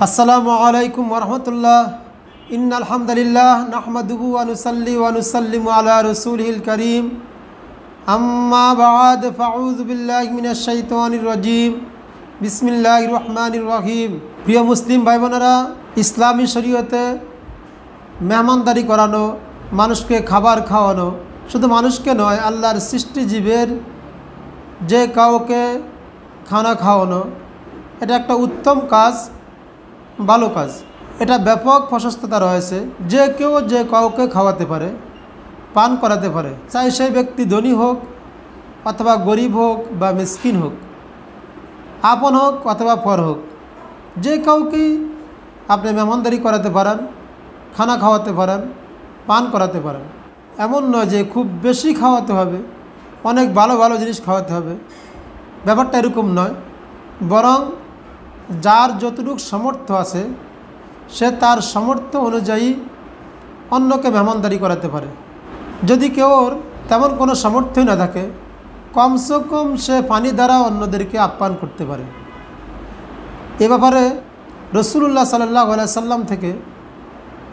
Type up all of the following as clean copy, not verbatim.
আসসালামু আলাইকুম ওরহমতুল্লাহ। ইন্নাল হামদুলিল্লাহ নাহমাদুহু ওয়া নুসাল্লি ওয়া নুসাল্লিমু আলা রাসূলিল কারীম। আম্মা বা'দ ফাউযু বিল্লাহি মিনাশ শাইতানির রাজীম। বিসমিল্লাহির রহমানির রহিম। প্রিয় মুসলিম ভাই বোনেরা, ইসলামী শরীয়তে মেহমানদারি করানো, মানুষকে খাবার খাওয়ানো, শুধু মানুষকে নয়, আল্লাহর সৃষ্টি জীবের যে কাউকে খানা খাওয়ানো, এটা একটা উত্তম কাজ, ভালো কাজ। এটা ব্যাপক প্রশস্ততা রয়েছে। যে কেউ যে কাউকে খাওয়াতে পারে, পান করাতে পারে, চাই সেই ব্যক্তি ধনী হোক অথবা গরিব হোক বা মিসকিন হোক, আপন হোক অথবা পর হোক, যে কাউকেই আপনি মেহমানদারি করাতে পারেন, খানা খাওয়াতে পারেন, পান করাতে পারেন। এমন নয় যে খুব বেশি খাওয়াতে হবে, অনেক ভালো ভালো জিনিস খাওয়াতে হবে, ব্যাপারটা এরকম নয়। বরং যার যতটুকু সামর্থ্য আছে সে তার সামর্থ্য অনুযায়ী অন্যকে মেহমানদারি করাতে পারে। যদি কেউর তেমন কোনো সামর্থ্যই না থাকে, কমসে কম সে পানি দ্বারা অন্যদেরকে আপ্যায়ন করতে পারে। এ ব্যাপারে রাসূলুল্লাহ সাল্লাল্লাহু আলাইহি সাল্লাম থেকে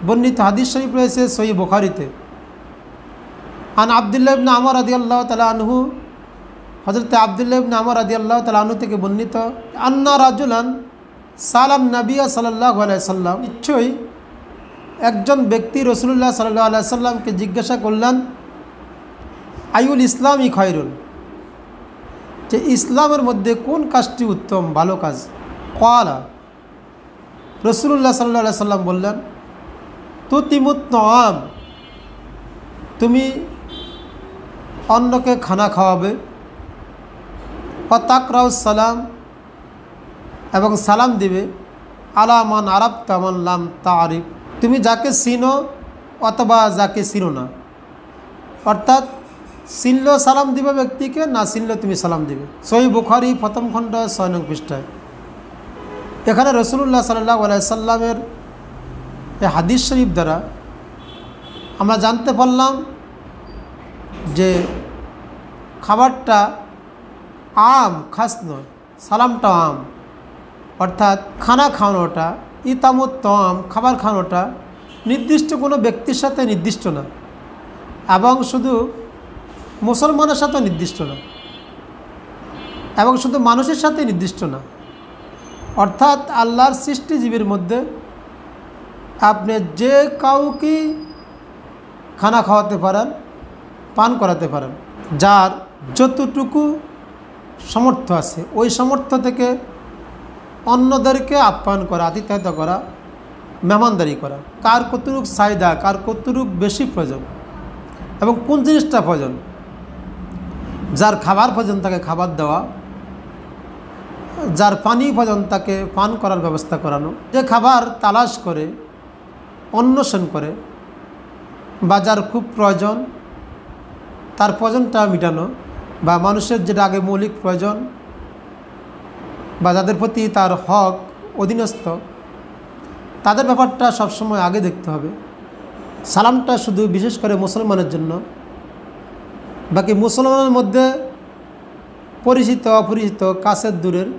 বর্ণিত হাদিস শরীফ রয়েছে সহিহ বুখারীতে। আন আব্দুল্লাহ ইবনে আমর রাদিয়াল্লাহু তাআলা আনহু, হযরত আব্দুল্লাহ ইবনে আমর রাদিয়াল্লাহু তাআলা আনহু থেকে বর্ণিত, আন্না রাজুলান সালাম নবিয়া সাল্লাল্লাহু আলাইহি সাল্লাম, নিশ্চয়ই একজন ব্যক্তি রাসূলুল্লাহ সাল্লাল্লাহু আলাইহি সাল্লামকে জিজ্ঞাসা করলেন, আইউল ইসলামি খয়রুন, যে ইসলামের মধ্যে কোন কাজটি উত্তম, ভালো কাজ? ক্বালা, রাসূলুল্লাহ সাল্লাল্লাহু আলাইহি সাল্লাম বললেন, তুতিমুত তাআম, তুমি অন্যকে খানা খাওয়াবে, তাকরাউস সালাম, এবং সালাম দিবে, আলা মান আরাফতা মান লাম তারিফ, তুমি যাকে চিনো অথবা যাকে চিনো না, অর্থাৎ চিনলেও সালাম দিবে ব্যক্তিকে, না চিনলেও তুমি সালাম দিবে। সহিহ বুখারী প্রথম খণ্ড 6 নং পৃষ্ঠায়। এখানে রাসূলুল্লাহ সাল্লাল্লাহু আলাইহি সাল্লামের এই হাদিস শরীফ দ্বারা আমরা জানতে পারলাম যে খাবারটা আম, খাস নয়, সালামটা আম, অর্থাৎ খানা খাওয়ানোটা, ইতামুত তাআম, খাবার খাওয়ানোটা নির্দিষ্ট কোনো ব্যক্তির সাথে নির্দিষ্ট না, এবং শুধু মুসলমানের সাথে নির্দিষ্ট না, এবং শুধু মানুষের সাথে নির্দিষ্ট না। অর্থাৎ আল্লাহর সৃষ্টিজীবীর মধ্যে আপনি যে কাউকে খানা খাওয়াতে পারেন, পান করাতে পারেন, যার যতটুকু সামর্থ্য আছে ওই সামর্থ্য থেকে অন্যদেরকে আপ্যায়ন করা, আতিথ্যতা করা, মেহমানদারি করা। কার কতটুক চাহিদা, কার কতটুক বেশি প্রয়োজন এবং কোন জিনিসটা প্রয়োজন, যার খাবার প্রয়োজন তাকে খাবার দেওয়া, যার পানি প্রয়োজন তাকে পান করার ব্যবস্থা করানো, যে খাবার তালাশ করে, অন্বেষণ করে, বা যার খুব প্রয়োজন তার প্রয়োজনটা মেটানো, বা মানুষের যেটা আগে মৌলিক প্রয়োজন বা যাদের প্রতি তার হক অধীনস্থ, তাদের ব্যাপারটা সবসময় আগে দেখতে হবে। সালামটা শুধু বিশেষ করে মুসলমানের জন্য, বাকি মুসলমানের মধ্যে পরিচিত অপরিচিত কাছের দূরের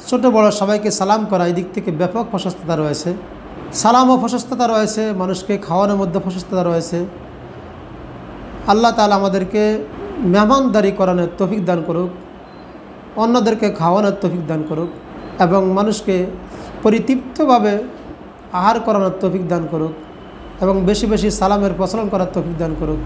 ছোট বড় সবাইকে সালাম করা, এই দিক থেকে ব্যাপক প্রশস্ততা রয়েছে। সালাম ও প্রশস্ততা রয়েছে, মানুষকে খাওয়ানোর মধ্যে প্রশস্ততা রয়েছে। আল্লাহ তাআলা আমাদেরকে মেহমানদারি করানোর তৌফিক দান করুক, অন্যদেরকে খাওয়ানোর তৌফিক দান করুক, এবং মানুষকে পরিতৃপ্তভাবে আহার করানোর তৌফিক দান করুক, এবং বেশি বেশি সালামের প্রচলন করার তৌফিক দান করুক।